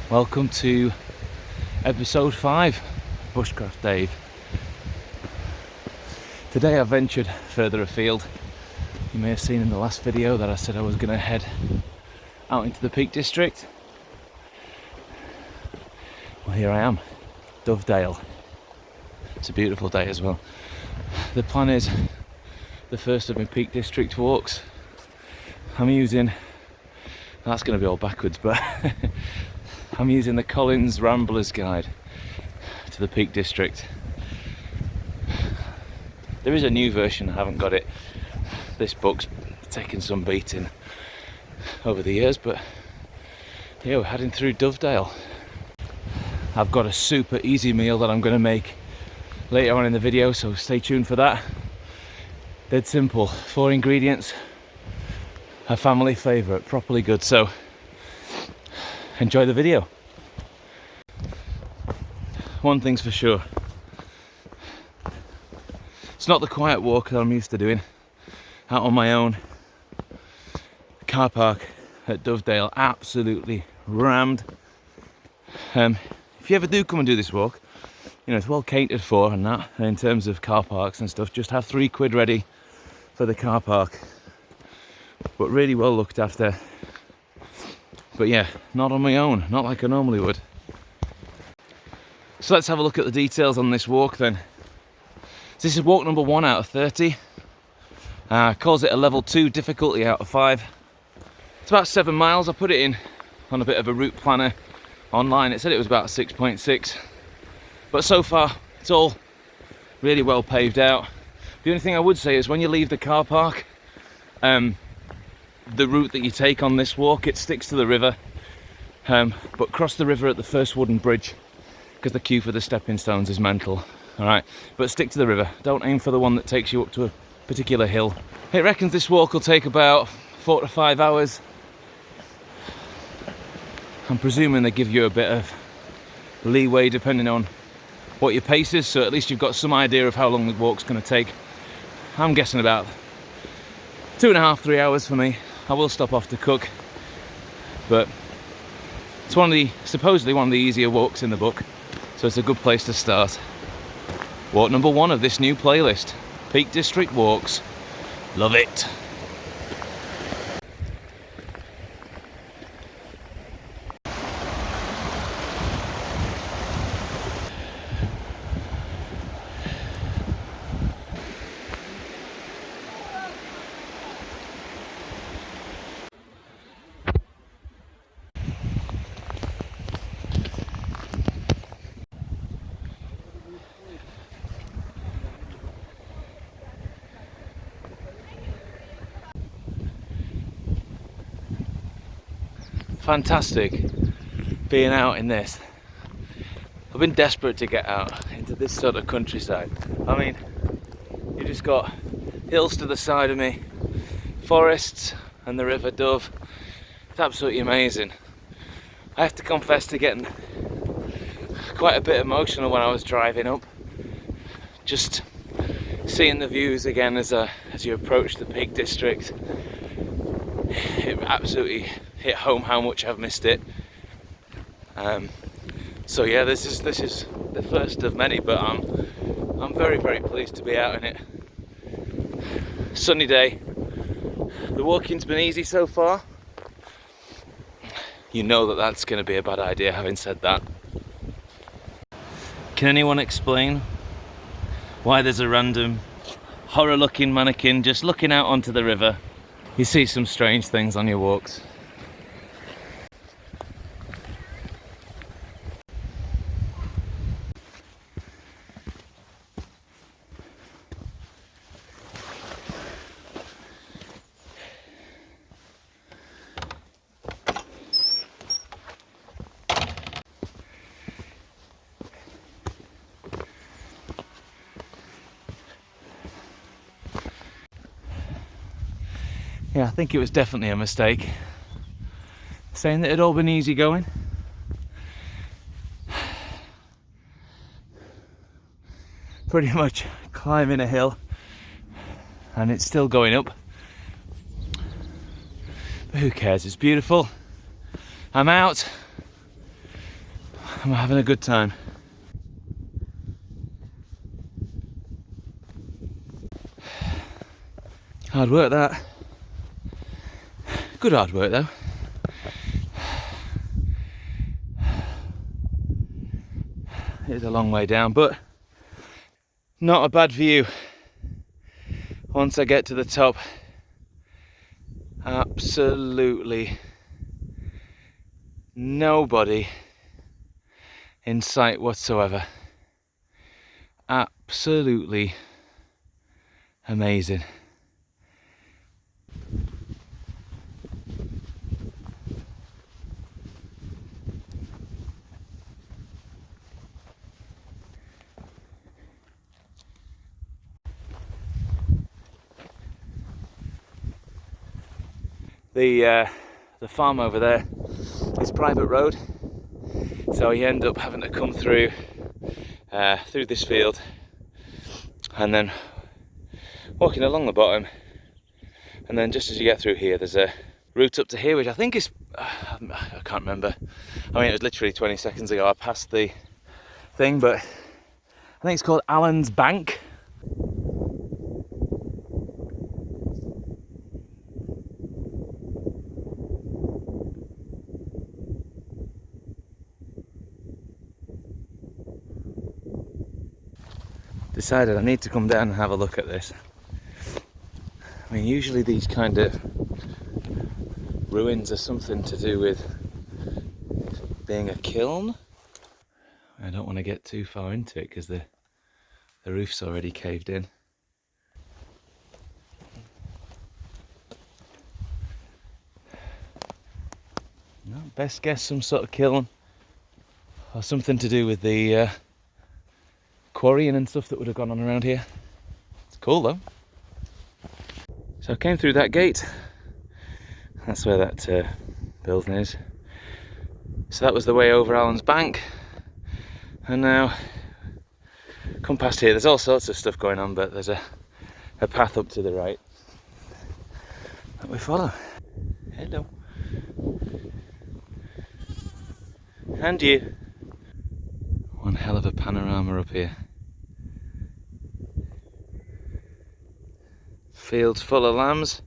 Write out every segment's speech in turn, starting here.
Welcome to episode 5, Bushcraft Dave. Today I've ventured further afield. You may have seen in the last video that I said I was going to head out into the Peak District. Well, here I am, Dovedale. It's a beautiful day as well. The plan is the first of my Peak District walks. I'm using, that's going to be all backwards, but I'm using the Collins Rambler's guide to the Peak District. There is a new version, I haven't got it. This book's taken some beating over the years, but yeah, we're heading through Dovedale. I've got a super easy meal that I'm going to make later on in the video, so stay tuned for that. Dead simple, 4 ingredients, a family favourite, properly good, so enjoy the video. One thing's for sure, it's not the quiet walk that I'm used to doing out on my own. Car park at Dovedale absolutely rammed. If you ever do come and do this walk, you know, it's well catered for and that, and in terms of car parks and stuff, just have £3 ready for the car park, but really well looked after. But yeah, not on my own, not like I normally would. So let's have a look at the details on this walk then. So this is walk number 1 out of 30. Calls it a level 2 difficulty out of 5. It's about 7 miles. I put it in on a bit of a route planner online. It said it was about 6.6. But so far, it's all really well paved out. The only thing I would say is when you leave the car park, the route that you take on this walk, it sticks to the river, but cross the river at the first wooden bridge because the queue for the stepping stones is mental. All right, but stick to the river. Don't aim for the one that takes you up to a particular hill. It reckons this walk will take about 4 to 5 hours. I'm presuming they give you a bit of leeway depending on what your pace is, so at least you've got some idea of how long the walk's going to take. I'm guessing about 2.5 to 3 hours for me. I will stop off to cook, but it's supposedly one of the easier walks in the book, so it's a good place to start. Walk number 1 of this new playlist, Peak District walks. Love it. Fantastic being out in this. I've been desperate to get out into this sort of countryside. I mean, you just got hills to the side of me, forests and the River Dove. It's absolutely amazing. I have to confess to getting quite a bit emotional when I was driving up, just seeing the views again as you approach the Peak District. It absolutely hit home how much I've missed it. So yeah, this is the first of many, but I'm very, very pleased to be out in it. Sunny day. The walking's been easy so far. You know that that's going to be a bad idea, having said that. Can anyone explain why there's a random horror-looking mannequin just looking out onto the river? You see some strange things on your walks. Yeah, I think it was definitely a mistake saying that it had all been easy going. Pretty much climbing a hill and it's still going up. But who cares, it's beautiful. I'm out. I'm having a good time. Hard work that. Good hard work though. It's a long way down, but not a bad view once I get to the top. Absolutely nobody in sight whatsoever. Absolutely amazing. The farm over there is private road, so you end up having to come through this field and then walking along the bottom, and then just as you get through here there's a route up to here which I think is I can't remember. I mean, it was literally 20 seconds ago I passed the thing, but I think it's called Allen's Bank. Decided I need to come down and have a look at this. I mean, usually these kind of ruins are something to do with being a kiln. I don't want to get too far into it because the roof's already caved in. No, best guess some sort of kiln or something to do with the quarrying and stuff that would have gone on around here. It's cool though. So I came through that gate. That's where that building is. So that was the way over Allen's Bank. And now, come past here, there's all sorts of stuff going on, but there's a path up to the right that we follow. Hello. And you. One hell of a panorama up here. Fields full of lambs.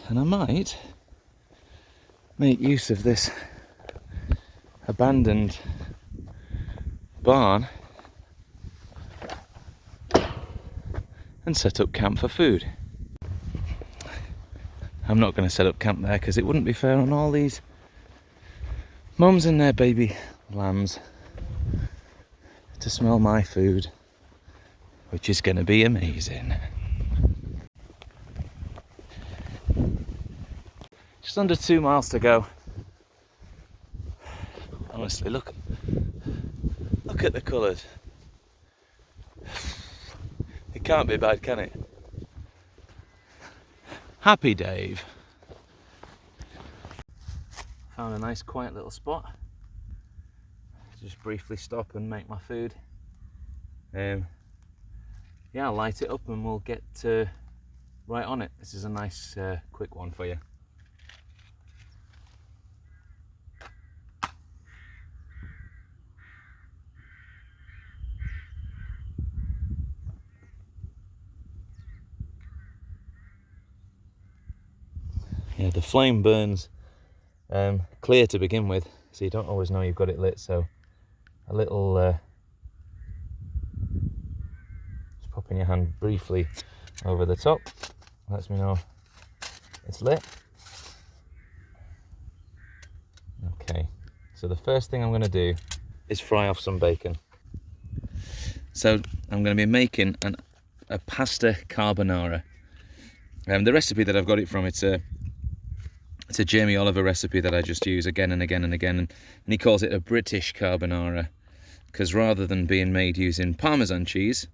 And I might make use of this abandoned barn and set up camp for food. I'm not going to set up camp there because it wouldn't be fair on all these mums and their baby lambs to smell my food, which is going to be amazing. Just under 2 miles to go. Honestly, look at the colours. It can't be bad, can it? Happy Dave. Found a nice quiet little spot. Just briefly stop and make my food. Yeah, I'll light it up and we'll get right on it. This is a nice quick one for you. Yeah, the flame burns clear to begin with, so you don't always know you've got it lit, so a little just popping your hand briefly over the top lets me know it's lit. Okay, so the first thing I'm going to do is fry off some bacon. So I'm going to be making a pasta carbonara. The recipe that I've got it from, it's a Jamie Oliver recipe that I just use again and again and again, and he calls it a British carbonara because rather than being made using Parmesan cheese,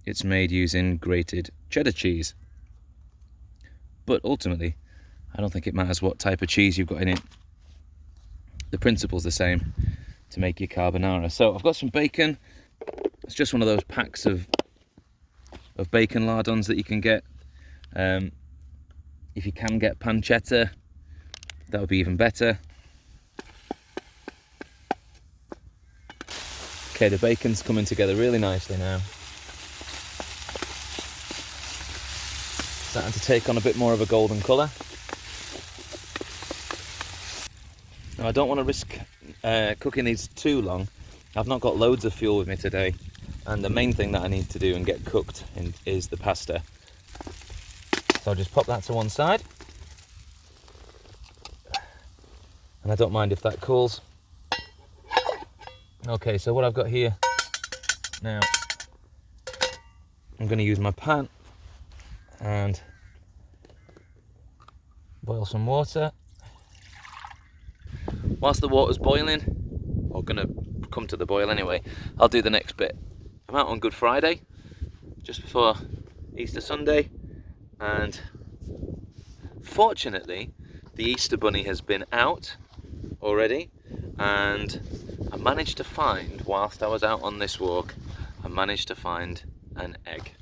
it's made using grated cheddar cheese. But ultimately, I don't think it matters what type of cheese you've got in it. The principle's the same to make your carbonara. So I've got some bacon. It's just one of those packs of bacon lardons that you can get. If you can get pancetta, that would be even better. Okay, the bacon's coming together really nicely now. Starting to take on a bit more of a golden colour. Now, I don't want to risk cooking these too long. I've not got loads of fuel with me today, and the main thing that I need to do and get cooked is the pasta. So I'll just pop that to one side, and I don't mind if that cools. Okay, so what I've got here now, I'm going to use my pan and boil some water. Whilst the water's boiling, or going to come to the boil anyway, I'll do the next bit. I'm out on Good Friday, just before Easter Sunday, and fortunately the Easter Bunny has been out already, and I managed to find, whilst I was out on this walk, I managed to find an egg.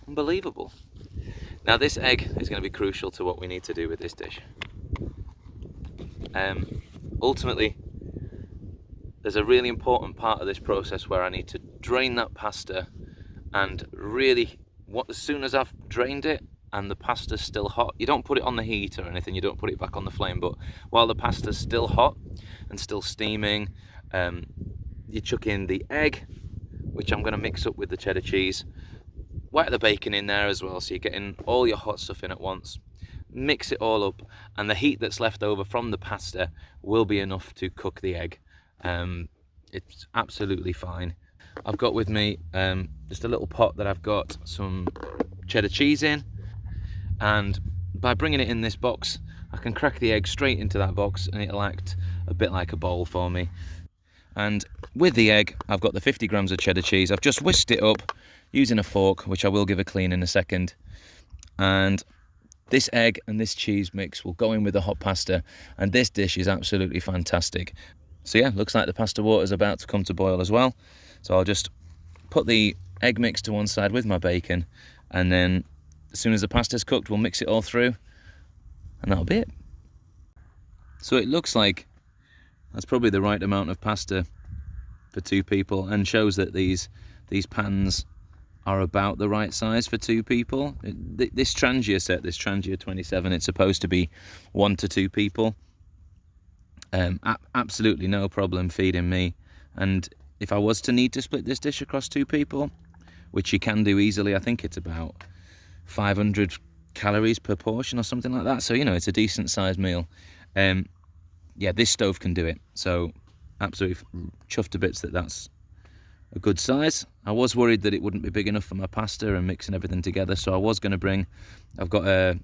Unbelievable. Now this egg is going to be crucial to what we need to do with this dish. Ultimately, there's a really important part of this process where I need to drain that pasta, and really, as soon as I've drained it and the pasta's still hot, you don't put it on the heat or anything, you don't put it back on the flame, but while the pasta's still hot and still steaming, you chuck in the egg, which I'm going to mix up with the cheddar cheese, whack the bacon in there as well, so you're getting all your hot stuff in at once. Mix it all up, and the heat that's left over from the pasta will be enough to cook the egg. It's absolutely fine. I've got with me just a little pot that I've got some cheddar cheese in, and by bringing it in this box, I can crack the egg straight into that box and it'll act a bit like a bowl for me. And with the egg, I've got the 50 grams of cheddar cheese. I've just whisked it up using a fork, which I will give a clean in a second. And this egg and this cheese mix will go in with the hot pasta, and this dish is absolutely fantastic. So yeah, looks like the pasta water is about to come to boil as well. So I'll just put the egg mix to one side with my bacon, and then as soon as the pasta's cooked, we'll mix it all through, and that'll be it. So it looks like that's probably the right amount of pasta for two people, and shows that these pans are about the right size for two people. This Trangia set, this Trangia 27, it's supposed to be 1 to 2 people. Absolutely no problem feeding me. And if I was to need to split this dish across 2 people, which you can do easily, I think it's about 500 calories per portion or something like that. So, you know, it's a decent sized meal. Yeah, this stove can do it. So absolutely chuffed to bits that that's a good size. I was worried that it wouldn't be big enough for my pasta and mixing everything together, so I was going to bring, I've got a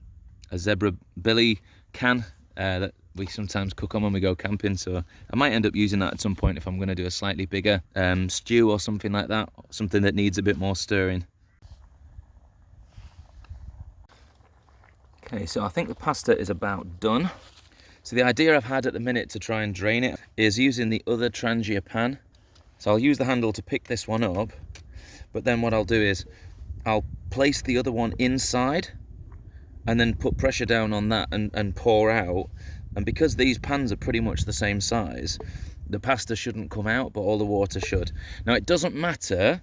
zebra billy can that we sometimes cook on when we go camping, so I might end up using that at some point if I'm going to do a slightly bigger stew or something like that, something that needs a bit more stirring. Okay, so I think the pasta is about done. So the idea I've had at the minute to try and drain it is using the other Trangia pan. So I'll use the handle to pick this one up, but then what I'll do is I'll place the other one inside and then put pressure down on that and pour out. And because these pans are pretty much the same size, the pasta shouldn't come out, but all the water should. Now it doesn't matter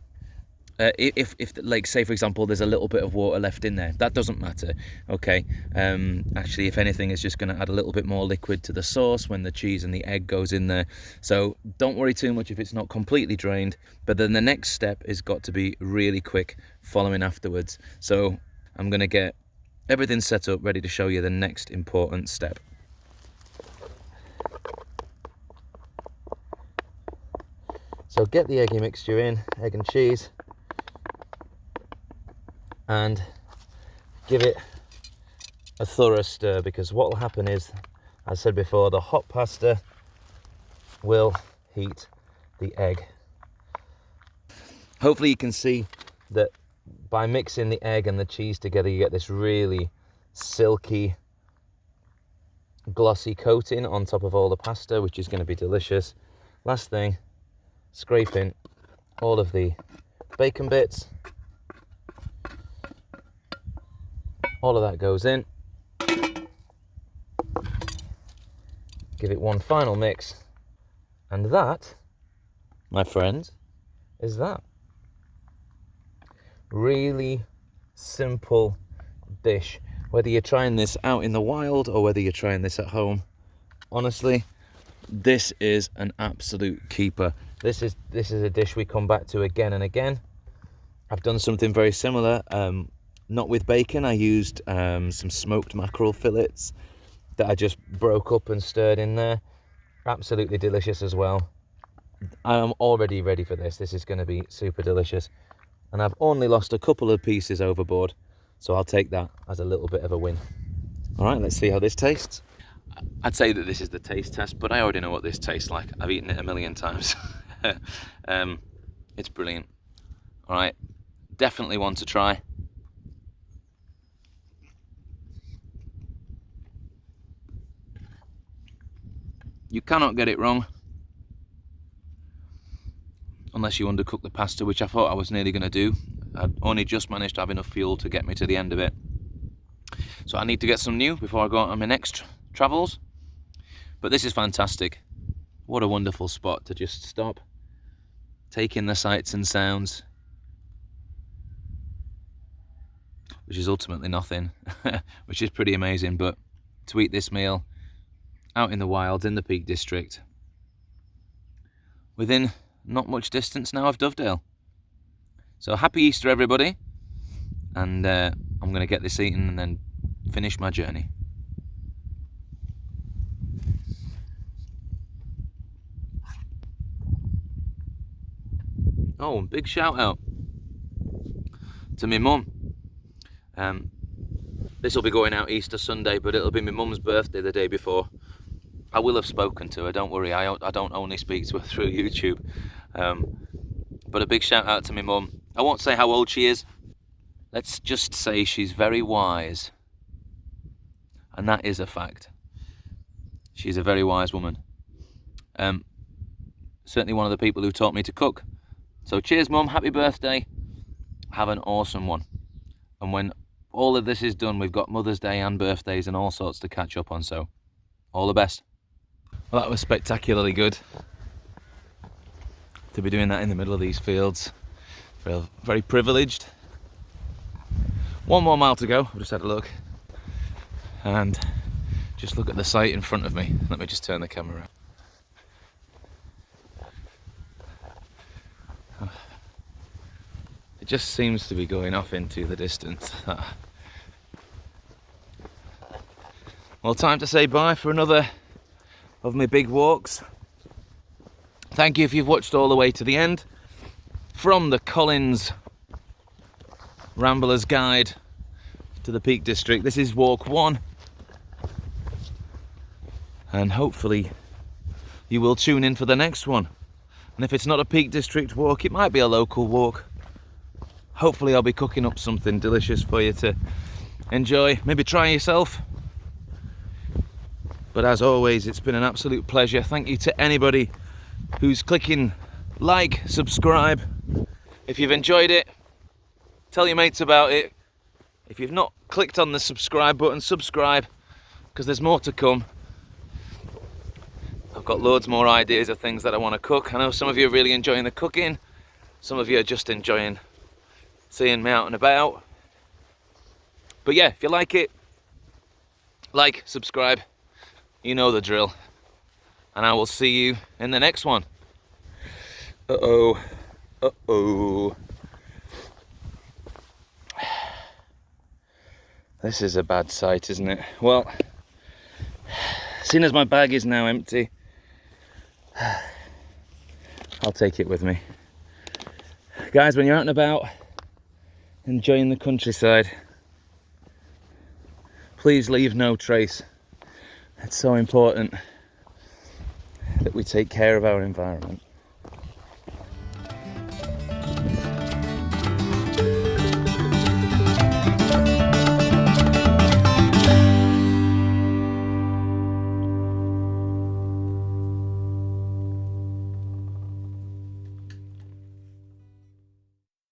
if like, say for example, there's a little bit of water left in there. That doesn't matter, okay? Actually, if anything, it's just going to add a little bit more liquid to the sauce when the cheese and the egg goes in there. So don't worry too much if it's not completely drained, but then the next step has got to be really quick following afterwards. So I'm going to get everything set up, ready to show you the next important step. So get the eggy mixture in, egg and cheese, and give it a thorough stir, because what will happen is, as I said before, the hot pasta will heat the egg. Hopefully you can see that by mixing the egg and the cheese together, you get this really silky, glossy coating on top of all the pasta, which is going to be delicious. Last thing, scraping all of the bacon bits. All of that goes in. Give it one final mix. And that, my friends, is that. Really simple dish. Whether you're trying this out in the wild or whether you're trying this at home, honestly, this is an absolute keeper. This is a dish we come back to again and again. I've done something very similar, not with bacon. I used some smoked mackerel fillets that I just broke up and stirred in there. Absolutely delicious as well. I am already ready for this. This is going to be super delicious. And I've only lost a couple of pieces overboard, so I'll take that as a little bit of a win. All right, let's see how this tastes. I'd say that this is the taste test, but I already know what this tastes like. I've eaten it a million times. It's brilliant. All right, definitely one to try. You cannot get it wrong. Unless you undercook the pasta, which I thought I was nearly going to do. I'd only just managed to have enough fuel to get me to the end of it. So I need to get some new before I go on my next travels. But this is fantastic. What a wonderful spot to just stop, take in the sights and sounds, which is ultimately nothing, which is pretty amazing. But to eat this meal out in the wilds in the Peak District, within not much distance now of Dovedale. So happy Easter, everybody. And I'm going to get this eaten and then finish my journey. Oh, and big shout out to my mum. This will be going out Easter Sunday, but it'll be my mum's birthday the day before. I will have spoken to her, don't worry. I don't only speak to her through YouTube. But a big shout out to my mum. I won't say how old she is. Let's just say she's very wise. And that is a fact. She's a very wise woman. Certainly one of the people who taught me to cook. So cheers, Mum, happy birthday. Have an awesome one. And when all of this is done, we've got Mother's Day and birthdays and all sorts to catch up on, so all the best. Well, that was spectacularly good. To be doing that in the middle of these fields. Feel very privileged. One more mile to go, I've just had a look. And just look at the sight in front of me. Let me just turn the camera around. It just seems to be going off into the distance. Well, time to say bye for another of my big walks. Thank you if you've watched all the way to the end. From the Collins Rambler's Guide to the Peak District, this is walk 1. And hopefully you will tune in for the next one. And if it's not a Peak District walk, it might be a local walk. Hopefully I'll be cooking up something delicious for you to enjoy, maybe try yourself. But as always, it's been an absolute pleasure. Thank you to anybody who's clicking like, subscribe. If you've enjoyed it, tell your mates about it. If you've not clicked on the subscribe button, subscribe, because there's more to come. I've got loads more ideas of things that I want to cook. I know some of you are really enjoying the cooking. Some of you are just enjoying seeing me out and about. But yeah, if you like it, like, subscribe, you know the drill. And I will see you in the next one. Uh-oh. Uh-oh. This is a bad sight, isn't it? Well, seeing as my bag is now empty, I'll take it with me. Guys, when you're out and about, enjoying the countryside, please leave no trace. It's so important that we take care of our environment.